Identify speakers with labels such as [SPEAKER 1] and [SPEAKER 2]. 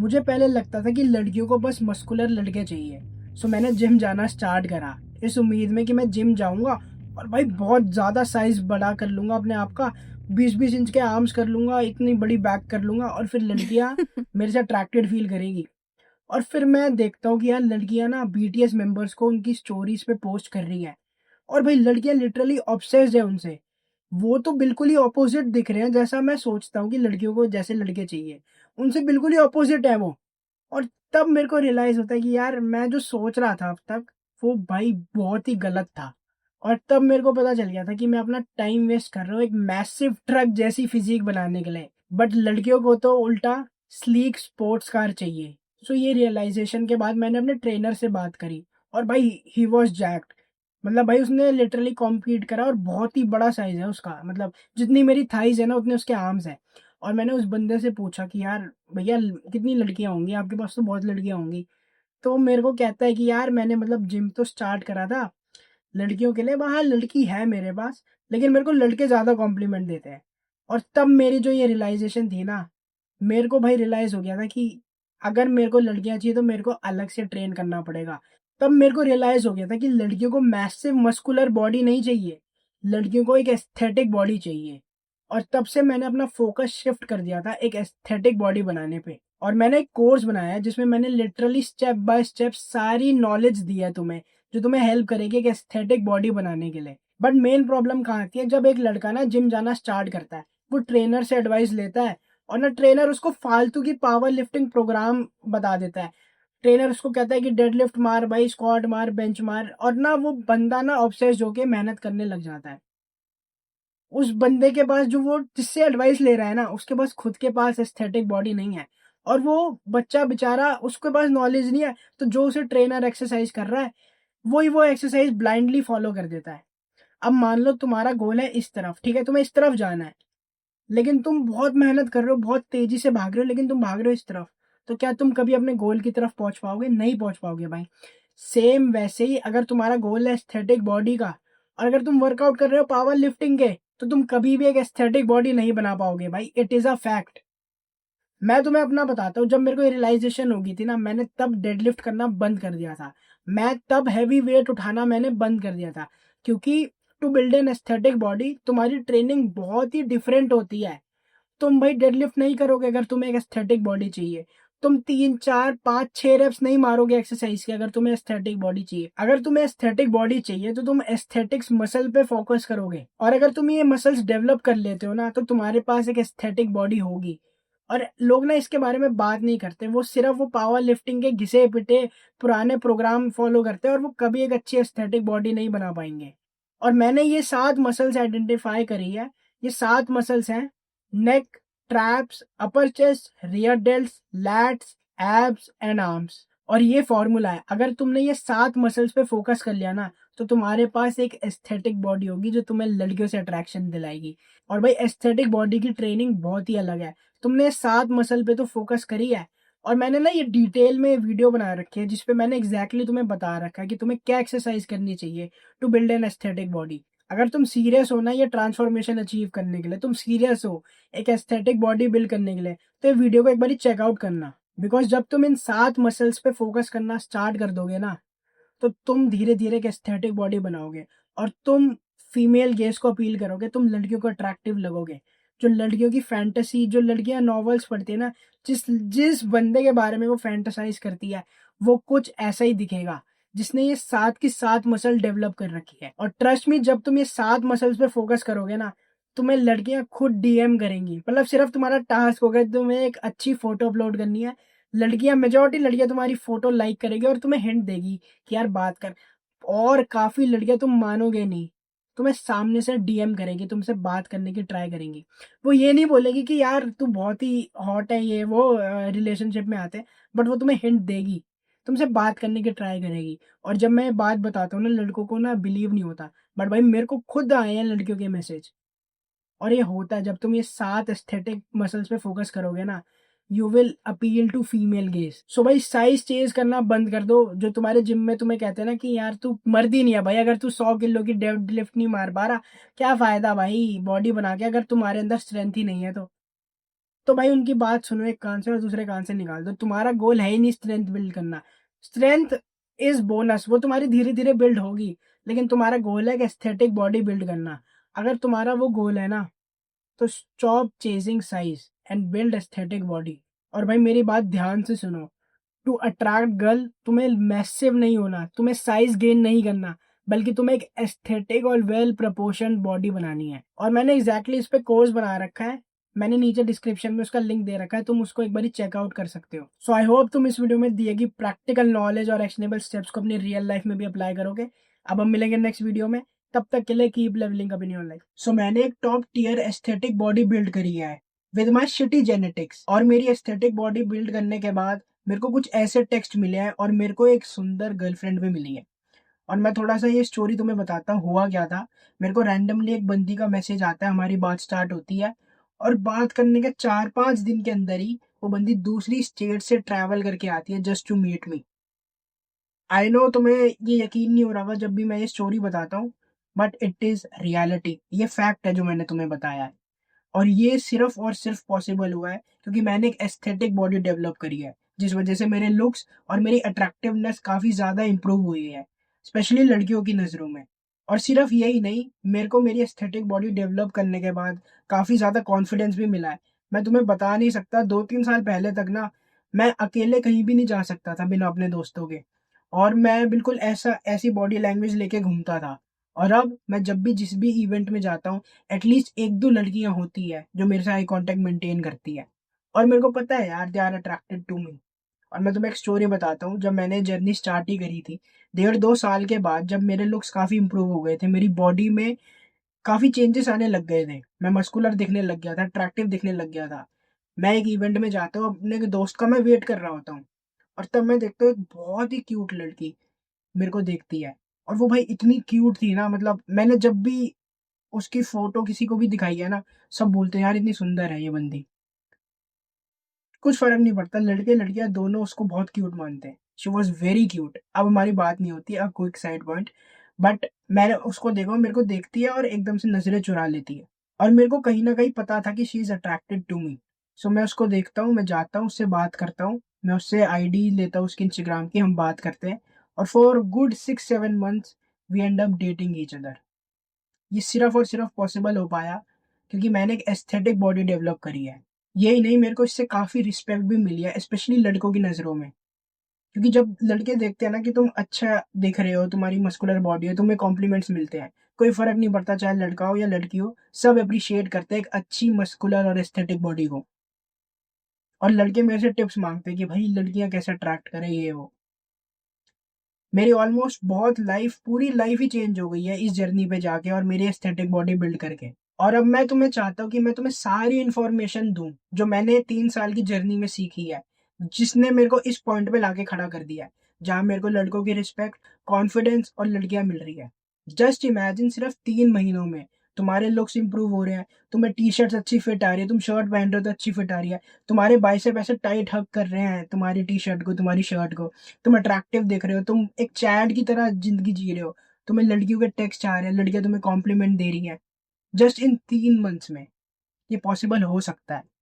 [SPEAKER 1] मुझे पहले लगता था कि लड़कियों को बस मस्कुलर लड़के चाहिए। सो मैंने जिम जाना स्टार्ट करा इस उम्मीद में कि मैं जिम जाऊँगा और भाई बहुत ज़्यादा साइज़ बड़ा कर लूँगा अपने आप का, 20-20 इंच के आर्म्स कर लूँगा, इतनी बड़ी बैक कर लूँगा और फिर लड़कियाँ मेरे से अट्रैक्टेड फ़ील करेंगी। और फिर मैं देखता हूँ कि यार लड़कियाँ ना बीटीएस मेंबर्स को उनकी स्टोरीज़ पे पोस्ट कर रही हैं और भाई लड़कियाँ लिटरली ऑब्सेस्ड है उनसे। वो तो बिल्कुल ही अपोज़िट दिख रहे हैं जैसा मैं सोचता हूँ कि लड़कियों को जैसे लड़के चाहिए, उनसे बिल्कुल ही अपोज़िट है वो। और तब मेरे को रियलाइज़ होता है कि यार मैं जो सोच रहा था अब तक, वो भाई बहुत ही गलत था। और तब मेरे को पता चल गया था कि मैं अपना टाइम वेस्ट कर रहा हूँ एक मैसिव ट्रक जैसी फ़िज़ीक बनाने के लिए। बट लड़कियों को तो उल्टा स्लीक स्पोर्ट्स कार चाहिए। सो ये रियलाइज़ेशन के बाद मैंने अपने ट्रेनर से बात करी और भाई ही वाज़ जैक्ड। मतलब भाई उसने लिटरली कॉम्पीट करा और बहुत ही बड़ा साइज़ है उसका, मतलब जितनी मेरी थाइज़ है ना उतने उसके आर्म्स हैं। और मैंने उस बंदे से पूछा कि यार भैया कितनी लड़कियाँ होंगी? आपके पास तो बहुत लड़कियाँ होंगी। तो मेरे को कहता है कि यार मैंने मतलब जिम तो स्टार्ट करा था लड़कियों के लिए, वहाँ लड़की है मेरे पास, लेकिन मेरे को लड़के ज़्यादा कॉम्प्लीमेंट देते हैं। और तब मेरी जो ये रियलाइज़ेशन थी ना, मेरे को भाई रियलाइज़ हो गया था कि अगर मेरे को लड़कियाँ चाहिए तो मेरे को अलग से ट्रेन करना पड़ेगा। तब मेरे को रियलाइज़ हो गया था कि लड़कियों को मैसिव मस्कुलर बॉडी नहीं चाहिए, लड़कियों को एक एस्थेटिक बॉडी चाहिए। और तब से मैंने अपना फ़ोकस शिफ्ट कर दिया था एक एस्थेटिक बॉडी बनाने पे। और मैंने एक कोर्स बनाया है जिसमें मैंने लिटरली स्टेप बाय स्टेप सारी नॉलेज दी है तुम्हें, जो तुम्हें हेल्प करेगी एक एस्थेटिक बॉडी बनाने के लिए। बट मेन प्रॉब्लम कहाँ आती है, जब एक लड़का ना जिम जाना स्टार्ट करता है, वो ट्रेनर से एडवाइस लेता है और ना ट्रेनर उसको फालतू की पावर लिफ्टिंग प्रोग्राम बता देता है। ट्रेनर उसको कहता है कि डेडलिफ्ट मार भाई, स्क्वाट मार, बेंच मार, और ना वो बंदा ना ऑब्सेस्ड होके मेहनत करने लग जाता है। उस बंदे के पास जो वो जिससे एडवाइस ले रहा है ना, उसके पास खुद के पास एस्थेटिक बॉडी नहीं है और वो बच्चा बेचारा उसके पास नॉलेज नहीं है, तो जो उसे ट्रेनर एक्सरसाइज कर रहा है, वही वो एक्सरसाइज ब्लाइंडली फॉलो कर देता है। अब मान लो तुम्हारा गोल है इस तरफ, ठीक है? तुम्हें इस तरफ जाना है, लेकिन तुम बहुत मेहनत कर रहे हो, बहुत तेज़ी से भाग रहे हो, लेकिन तुम भाग रहे हो इस तरफ, तो क्या तुम कभी अपने गोल की तरफ पहुँच पाओगे? नहीं पहुँच पाओगे भाई। सेम वैसे ही अगर तुम्हारा गोल है एस्थेटिक बॉडी का और अगर तुम वर्कआउट कर रहे हो पावर लिफ्टिंग के, तो तुम कभी भी एक एस्थेटिक बॉडी नहीं बना पाओगे भाई, इट इज़ अ फैक्ट। मैं तुम्हें अपना बताता हूँ, जब मेरे को ये रियलाइज़ेशन हो गई थी ना, मैंने तब डेडलिफ्ट करना बंद कर दिया था। मैं तब हेवी वेट उठाना मैंने बंद कर दिया था, क्योंकि to build an aesthetic body तुम्हारी ट्रेनिंग बहुत ही डिफरेंट होती है। तुम भाई डेडलिफ्ट नहीं करोगे अगर तुम्हें एक एस्थेटिक बॉडी चाहिए। तुम 3, 4, 5, 6 रेप्स नहीं मारोगे एक्सरसाइज के अगर तुम्हें एस्थेटिक बॉडी चाहिए। अगर तुम्हें एस्थेटिक बॉडी चाहिए तो तुम एस्थेटिक्स मसल पे फोकस करोगे और अगर तुम ये मसल्स डेवलप कर लेते हो ना, तो तुम्हारे पास एक एस्थेटिक बॉडी होगी। और लोग ना इसके बारे में बात नहीं करते, वो सिर्फ वो पावर लिफ्टिंग के घिसे-पिटे पुराने प्रोग्राम फॉलो करते हैं और वो कभी एक अच्छी एस्थेटिक बॉडी नहीं बना पाएँगे। और मैंने ये 7 मसल्स आइडेंटिफाई करी है। ये 7 मसल्स हैं: neck, traps, upper chest, rear delts, lats, abs and arms. और ये फॉर्मूला है, अगर तुमने ये 7 मसल्स पे फोकस कर लिया ना, तो तुम्हारे पास एक एस्थेटिक बॉडी होगी जो तुम्हें लड़कियों से अट्रैक्शन दिलाएगी। और भाई एस्थेटिक बॉडी की ट्रेनिंग बहुत ही अलग है। तुमने 7 मसल पे तो फोकस करी है और मैंने ना ये डिटेल में वीडियो बना रखी है जिसपे मैंने एग्जैक्टली तुम्हें बता रखा है कि तुम्हें क्या एक्सरसाइज करनी चाहिए to build an aesthetic body. अगर तुम सीरियस हो ना ये ट्रांसफॉर्मेशन अचीव करने के लिए, तुम सीरियस हो एक एस्थेटिक बॉडी बिल्ड करने के लिए, तो ये वीडियो को एक बार चेकआउट करना। बिकॉज जब तुम इन 7 मसल्स पे फोकस करना स्टार्ट कर दोगे ना, तो तुम धीरे-धीरे एक एस्थेटिक बॉडी बनाओगे और तुम फीमेल गेज़ को अपील करोगे, तुम लड़कियों को अट्रैक्टिव लगोगे। जो लड़कियों की फैंटेसी, जो लड़कियाँ नॉवेल्स पढ़ती है ना, जिस जिस बंदे के बारे में वो फैंटेसाइज़ करती है, वो कुछ ऐसा ही दिखेगा, जिसने ये 7 की 7 मसल डेवलप कर रखी है। और ट्रस्ट मी, जब तुम ये 7 मसल्स पे फोकस करोगे ना, तुम्हें लड़कियाँ खुद डीएम करेंगी। मतलब सिर्फ़ तुम्हारा टास्क होगा, तुम्हें एक अच्छी फ़ोटो अपलोड करनी है, लड़कियाँ मेजॉरिटी लड़कियाँ तुम्हारी फ़ोटो लाइक करेंगी और तुम्हें हिंट देगी कि यार बात कर। और काफ़ी लड़कियाँ तुम मानोगे नहीं, तुम्हें सामने से डीएम करेंगी, तुमसे बात करने की ट्राई करेंगी। वो ये नहीं बोलेगी कि यार तू बहुत ही हॉट है ये वो रिलेशनशिप में आते हैं, बट वो तुम्हें हिंट देगी, तुमसे बात करने की ट्राई करेगी। और जब मैं ये बात बताता हूँ ना, लड़कों को ना बिलीव नहीं होता, बट भाई मेरे को खुद आए हैं लड़कियों के मैसेज। और ये होता है जब तुम ये 7 एस्थेटिक मसल्स पे फोकस करोगे ना, you will appeal to female gaze. So भाई साइज चेंज करना बंद कर दो। जो तुम्हारे जिम में तुम्हें कहते हैं ना कि यार तू मर्द ही नहीं है भाई, अगर तू 100 किलो की डेड लिफ्ट नहीं मार पा रहा, क्या फायदा भाई बॉडी बना के अगर तुम्हारे अंदर स्ट्रेंथ ही नहीं है तो। तो भाई उनकी बात सुनो एक कान से और दूसरे कान से निकाल दो। तुम्हारा गोल है ही नहीं स्ट्रेंथ बिल्ड करना। स्ट्रेंथ इज बोनस, वो तुम्हारी धीरे धीरे बिल्ड होगी। लेकिन तुम्हारा गोल है कि एस्थेटिक बॉडी बिल्ड करना। अगर तुम्हारा वो गोल है ना, तो stop chasing size and build aesthetic body. और भाई मेरी बात ध्यान से सुनो। टू अट्रैक्ट गर्ल तुम्हें मैसिव नहीं होना, तुम्हें साइज गेन नहीं करना, बल्कि तुम्हें एक एस्थेटिक और वेल प्रपोर्शन बॉडी बनानी है। और मैंने एग्जैक्टली इस पे कोर्स बना रखा है। मैंने नीचे डिस्क्रिप्शन में उसका लिंक दे रखा है, तुम उसको एक बार चेकआउट कर सकते हो। सो आई होप तुम इस वीडियो में दिए गई प्रैक्टिकल नॉलेज और एक्शनेबल स्टेप्स को अपनी रियल लाइफ में भी अप्लाई करोगे। अब हम मिलेंगे नेक्स्ट वीडियो में। तब तक के लिए keep levelling up in your life. So मैंने एक top tier aesthetic body build करी है विद माई शिटी जेनेटिक्स। और मेरी एस्थेटिक बॉडी बिल्ड करने के बाद मेरे को कुछ ऐसे टेक्स्ट मिले हैं और मेरे को एक सुंदर गर्लफ्रेंड भी मिली है। और मैं थोड़ा सा ये स्टोरी तुम्हें बताता हूँ हुआ क्या था। मेरे को रैंडमली एक बंदी का मैसेज आता है, हमारी बात स्टार्ट होती है। और बात करने के 4-5 दिन के अंदर ही वो बंदी दूसरी स्टेट से ट्रैवल करके आती है just to meet me. I know तुम्हें ये यकीन नहीं हो रहा होगा जब भी मैं ये स्टोरी बताता हूँ, बट इट इज रियलिटी। ये फैक्ट है जो मैंने तुम्हें बताया है। और ये सिर्फ और सिर्फ पॉसिबल हुआ है क्योंकि मैंने एक एस्थेटिक बॉडी डेवलप करी है, जिस वजह से मेरे लुक्स और मेरी अट्रैक्टिवनेस काफ़ी ज़्यादा इंप्रूव हुई है, स्पेशली लड़कियों की नज़रों में। और सिर्फ यही नहीं, मेरे को मेरी एस्थेटिक बॉडी डेवलप करने के बाद काफ़ी ज़्यादा कॉन्फिडेंस भी मिला है। मैं तुम्हें बता नहीं सकता, 2-3 साल पहले तक ना मैं अकेले कहीं भी नहीं जा सकता था बिना अपने दोस्तों के। और मैं बिल्कुल ऐसी बॉडी लैंग्वेज लेके घूमता था। और अब मैं जब भी जिस भी इवेंट में जाता हूँ, एटलीस्ट 1-2 लड़कियाँ होती है जो मेरे से आई कॉन्टैक्ट मेंटेन करती है। और मेरे को पता है यार, they are attracted to me. और मैं तुम्हें एक स्टोरी बताता हूँ, जब मैंने जर्नी स्टार्ट ही करी थी 1.5-2 साल के बाद, जब मेरे लुक्स काफ़ी इंप्रूव हो गए थे, मेरी बॉडी में काफ़ी चेंजेस आने लग गए थे, मैं मस्कुलर दिखने लग गया था, अट्रैक्टिव दिखने लग गया था। मैं एक इवेंट में जाता हूँ, अपने एक दोस्त का मैं वेट कर रहा होता हूँ। और तब मैं देखता हूँ एक बहुत ही क्यूट लड़की मेरे को देखती है। और वो भाई इतनी क्यूट थी ना, मतलब मैंने जब भी उसकी फ़ोटो किसी को भी दिखाई है ना, सब बोलते हैं यार इतनी सुंदर है ये बंदी। कुछ फ़र्क नहीं पड़ता, लड़के-लड़कियाँ दोनों उसको बहुत क्यूट मानते हैं। She was very cute. अब हमारी बात नहीं होती, अब क्विक साइड पॉइंट। बट मैंने उसको देखा, वो मेरे को देखती है और एकदम से नज़रें चुरा लेती है। और मेरे को कहीं न कहीं पता था कि she is attracted to me. So मैं उसको देखता हूँ, मैं जाता हूँ, उससे बात करता हूँ। मैं उससे आईडी लेता हूँ उसकी इंस्टाग्राम की, हम बात करते हैं। और for good 6-7 months we end up dating each other. ये सिर्फ़ और सिर्फ़ पॉसिबल हो पाया क्योंकि मैंने एक एस्थेटिक बॉडी डेवलप करी है। यही नहीं, मेरे को इससे काफ़ी रिस्पेक्ट भी मिली है, स्पेशली लड़कों की नज़रों में। क्योंकि जब लड़के देखते हैं ना कि तुम अच्छा दिख रहे हो, तुम्हारी मस्कुलर बॉडी है, तुम्हें कॉम्प्लीमेंट्स मिलते हैं। कोई फ़र्क नहीं पड़ता चाहे लड़का हो या लड़की हो, सब एप्रिशिएट करते हैं एक अच्छी मस्कुलर और एस्थेटिक बॉडी को। और लड़के मेरे से टिप्स माँगते हैं कि भाई लड़कियाँ कैसे अट्रैक्ट करें, ये वो। मेरी ऑलमोस्ट बहुत लाइफ़, पूरी लाइफ़ ही चेंज हो गई है इस जर्नी पे जाके और मेरी एस्थेटिक बॉडी बिल्ड करके। और अब मैं तुम्हें चाहता हूँ कि मैं तुम्हें सारी इन्फॉर्मेशन दूँ, जो मैंने 3 साल की जर्नी में सीखी है, जिसने मेरे को इस पॉइंट पे लाके खड़ा कर दिया है, जहाँ मेरे को लड़कों की रिस्पेक्ट, कॉन्फिडेंस और लड़कियाँ मिल रही है। जस्ट इमेजिन, सिर्फ़ 3 महीनों में तुम्हारे लुक्स इंप्रूव हो रहे हैं, तुम्हें टी-शर्ट्स अच्छी फिट आ रही है, तुम शर्ट पहन रहे हो तो अच्छी फिट आ रही है, तुम्हारे बाइसेप ऐसे टाइट हग कर रहे हैं तुम्हारी टी-शर्ट को, तुम्हारी शर्ट को, तुम अट्रैक्टिव दिख रहे हो, तुम एक चैड की तरह ज़िंदगी जी रहे हो, तुम्हें लड़कियों के टेक्स्ट आ रहे हैं, लड़कियाँ तुम्हें कॉम्प्लीमेंट दे रही हैं। जस्ट इन 3 मंथ्स में ये पॉसिबल हो सकता है।